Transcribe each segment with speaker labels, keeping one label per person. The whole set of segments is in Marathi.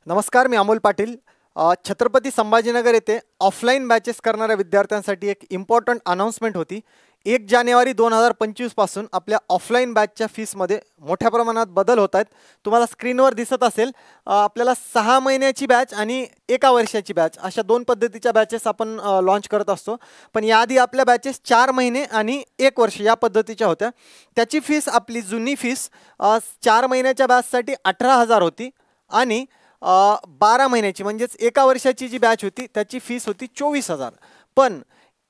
Speaker 1: नमस्कार, मी अमोल पाटील. छत्रपती संभाजीनगर येथे ऑफलाईन बॅचेस करणाऱ्या विद्यार्थ्यांसाठी एक इम्पॉर्टंट अनाउन्समेंट होती. 1 जानेवारी 2025 पासून आपल्या ऑफलाईन बॅचच्या फीसमध्ये मोठ्या प्रमाणात बदल होत आहेत. तुम्हाला स्क्रीनवर दिसत असेल, आपल्याला 6 महिन्याची बॅच आणि 1 वर्षाची बॅच अशा 2 पद्धतीच्या बॅचेस आपण लॉन्च करत असतो. पण याआधी आपल्या बॅचेस 4 महिने आणि 1 वर्ष या पद्धतीच्या होत्या. त्याची फीस, आपली जुनी फीस 4 महिन्याच्या बॅचसाठी 18,000 होती आणि 12 महिन्याची म्हणजेच 1 वर्षाची जी बॅच होती त्याची फीस होती 24,000. पण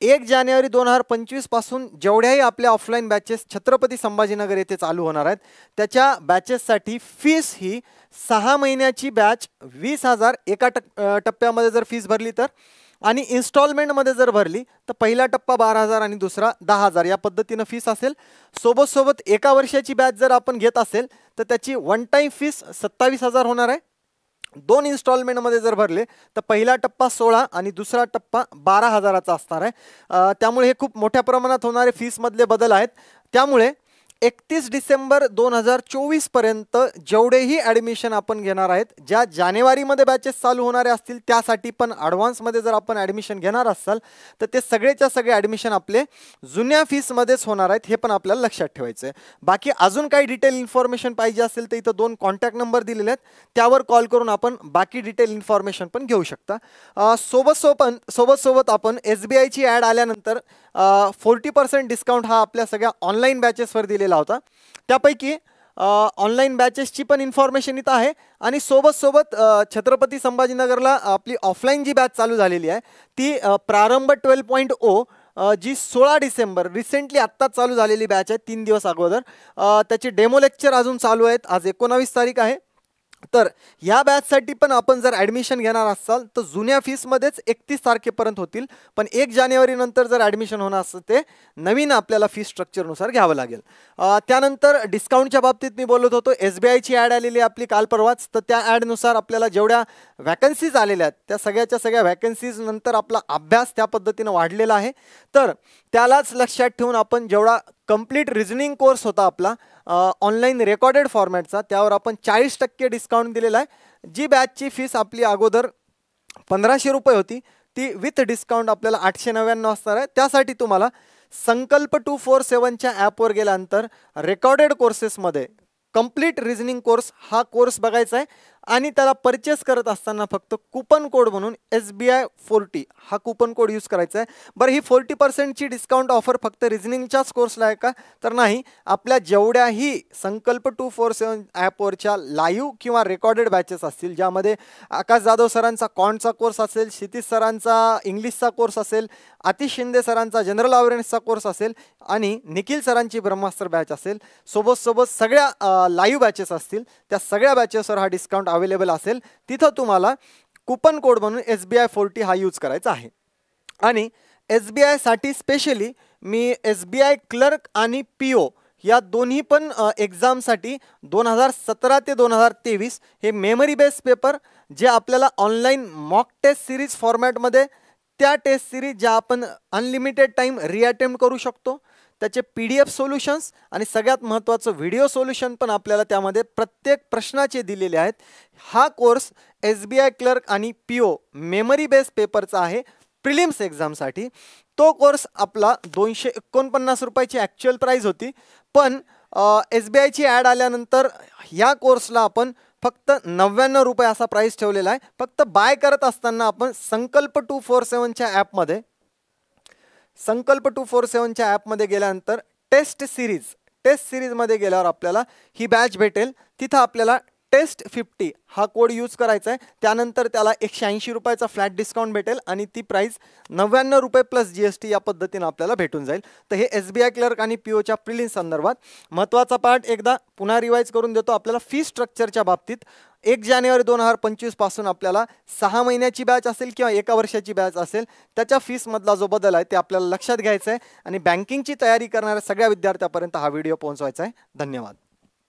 Speaker 1: 1 जानेवारी 2025 पासून जेवढ्याही आपल्या ऑफलाईन बॅचेस छत्रपती संभाजीनगर येथे चालू होणार आहेत त्याच्या बॅचेससाठी फीस ही 6 महिन्याची बॅच 20,000 एका टप्प्यामध्ये जर फीस भरली तर, आणि इन्स्टॉलमेंटमध्ये जर भरली तर पहिला टप्पा 12,000 आणि दुसरा 10,000 या पद्धतीनं फीस असेल. सोबत 1 वर्षाची बॅच जर आपण घेत असेल तर त्याची वन टाईम फीस 27,000 होणार आहे. 2 इन्स्टॉलमेंटमध्ये जर भरले तर पहिला टप्पा 16 आणि दुसरा टप्पा 12,000चा असणार आहे. त्यामुळे हे खूप मोठ्या प्रमाणात होणारे फीसमधले बदल आहेत. त्यामुळे 31 डिसेंबर 2024 पर्यंत जेवढेही ॲडमिशन आपण घेणार आहेत, ज्या जानेवारीमध्ये बॅचेस चालू होणारे असतील त्यासाठी पण ॲडव्हान्समध्ये जर आपण ॲडमिशन घेणार असाल तर ते सगळेच्या सगळे ॲडमिशन आपले जुन्या फीसमध्येच होणार आहेत, हे पण आपल्याला लक्षात ठेवायचं आहे. बाकी अजून काही डिटेल इन्फॉर्मेशन पाहिजे असेल तर इथं 2 कॉन्टॅक्ट नंबर दिलेले आहेत, त्यावर कॉल करून आपण बाकी डिटेल इन्फॉर्मेशन पण घेऊ शकता. सोबत आपण SBIची ॲड आल्यानंतर 40% डिस्काउंट हा आपल्या सगळ्या ऑनलाईन बॅचेसवर दिलेला होता. त्यापैकी ऑनलाईन बॅचेसची पण इन्फॉर्मेशन इथं आहे आणि सोबत छत्रपती संभाजीनगरला आपली ऑफलाईन जी बॅच चालू झालेली आहे ती प्रारंभ 12.0 जी 16 डिसेंबर रिसेंटली आत्ताच चालू झालेली बॅच आहे, 3 दिवस अगोदर. त्याचे डेमो लेक्चर अजून चालू आहेत. आज 19 तारीख आहे. तर या बॅचसाठी पण आपण जर ॲडमिशन घेणार असाल तर जुन्या फीसमध्येच 31 तारखेपर्यंत होतील. पण 1 जानेवारी नंतर जर ॲडमिशन होणार असेल ते नवीन आपल्याला फीस स्ट्रक्चरनुसार घ्यावं लागेल. त्यानंतर डिस्काउंटच्या बाबतीत मी बोलत होतो. SBIची ॲड आलेली आपली काल परवाच, तर त्या ॲडनुसार आपल्याला जेवढ्या वॅकन्सीज आलेल्या आहेत त्या सगळ्याच्या सगळ्या वॅकन्सीज नंतर आपला अभ्यास त्या पद्धतीनं वाढलेला आहे. तर त्यालाच लक्षात ठेवून आपण जेवढा कंप्लीट रिझनिंग कोर्स होता आपला ऑनलाईन रेकॉर्डेड फॉर्मॅटचा, त्यावर आपण 40% डिस्काउंट दिलेला आहे. जी बॅचची फीस आपली अगोदर 1,500 रुपये होती ती विथ डिस्काउंट आपल्याला 899 असणार आहे. त्यासाठी तुम्हाला संकल्प 247च्या ॲपवर गेल्यानंतर रेकॉर्डेड कोर्सेसमध्ये कंप्लीट रिझनिंग कोर्स हा कोर्स बघायचा आहे आणि त्याला परचेस करत असताना फक्त कुपन कोड म्हणून SBI 40 हा कुपन कोड यूज करायचा आहे. बरं, ही 40%ची डिस्काउंट ऑफर फक्त रिझनिंगच्याच कोर्सला आहे का? तर नाही. आपल्या जेवढ्याही संकल्प 247 ॲपवरच्या लाईव्ह किंवा रेकॉर्डेड बॅचेस असतील, ज्यामध्ये आकाश जाधव सरांचा कॉन्टचा कोर्स असेल, क्षितिज सरांचा इंग्लिशचा कोर्स असेल, आतिश शिंदे सरांचा जनरल अवेअरनेसचा कोर्स असेल आणि निखिल सरांची ब्रह्मास्त्र बॅच असेल, सोबत सगळ्या लाईव्ह बॅचेस असतील, त्या सगळ्या बॅचेसवर हा डिस्काउंट अवेलेबल असेल. तिथं तुम्हाला कुपन कोड म्हणून SBI 40 हा यूज करायचा आहे. आणि SBI साठी स्पेशली मी SBI क्लर्क आणि PO या दोन्ही पण एक्झामसाठी 2017 ते 2023 हे मेमरी बेस्ड पेपर जे आपल्याला ऑनलाईन मॉक टेस्ट सिरीज फॉर्मॅटमध्ये, त्या टेस्ट सिरीज ज्या आपण अनलिमिटेड टाईम रिअटेम्प्ट करू शकतो, त्याचे PDF सोल्युशन्स आणि सगळ्यात महत्त्वाचं व्हिडिओ सोल्युशन पण आपल्याला त्यामध्ये प्रत्येक प्रश्नाचे दिलेले आहेत. हा कोर्स SBI क्लर्क आणि PO मेमरी बेस्ड पेपरचा आहे प्रिलिम्स एक्झामसाठी. तो कोर्स आपला 249 रुपयाची ॲक्च्युअल प्राईज होती, पण SBIची ॲड आल्यानंतर या कोर्सला आपण फक्त 99 रुपये असा प्राईस ठेवलेला आहे. फक्त बाय करत असताना आपण संकल्प 247च्या ॲपमध्ये गेल्यानंतर टेस्ट सिरीजमध्ये गेल्यावर आपल्याला ही बॅच भेटेल. तिथं आपल्याला टेस्ट 50 हा कोड यूज करायचा आहे. त्यानंतर त्याला 180 रुपयाचा फ्लॅट डिस्काउंट भेटेल आणि ती प्राईस 99 रुपये प्लस GST या पद्धतीनं आपल्याला भेटून जाईल. तर हे SBI क्लर्क आणि POच्या प्रिलिम्स संदर्भात महत्त्वाचा पार्ट एकदा पुन्हा रिवाईज करून देतो. आपल्याला फी स्ट्रक्चरच्या बाबतीत 1 जानेवारी 2025 पासून आपल्याला 6 महिन्याची बॅच असेल किंवा 1 वर्षाची बॅच असेल त्याच्या फीसमधला जो बदल आहे ते आपल्याला लक्षात घ्यायचा आहे आणि बँकिंगची तयारी करणाऱ्या सगळ्या विद्यार्थ्यांपर्यंत हा व्हिडिओ पोहोचवायचा आहे. धन्यवाद.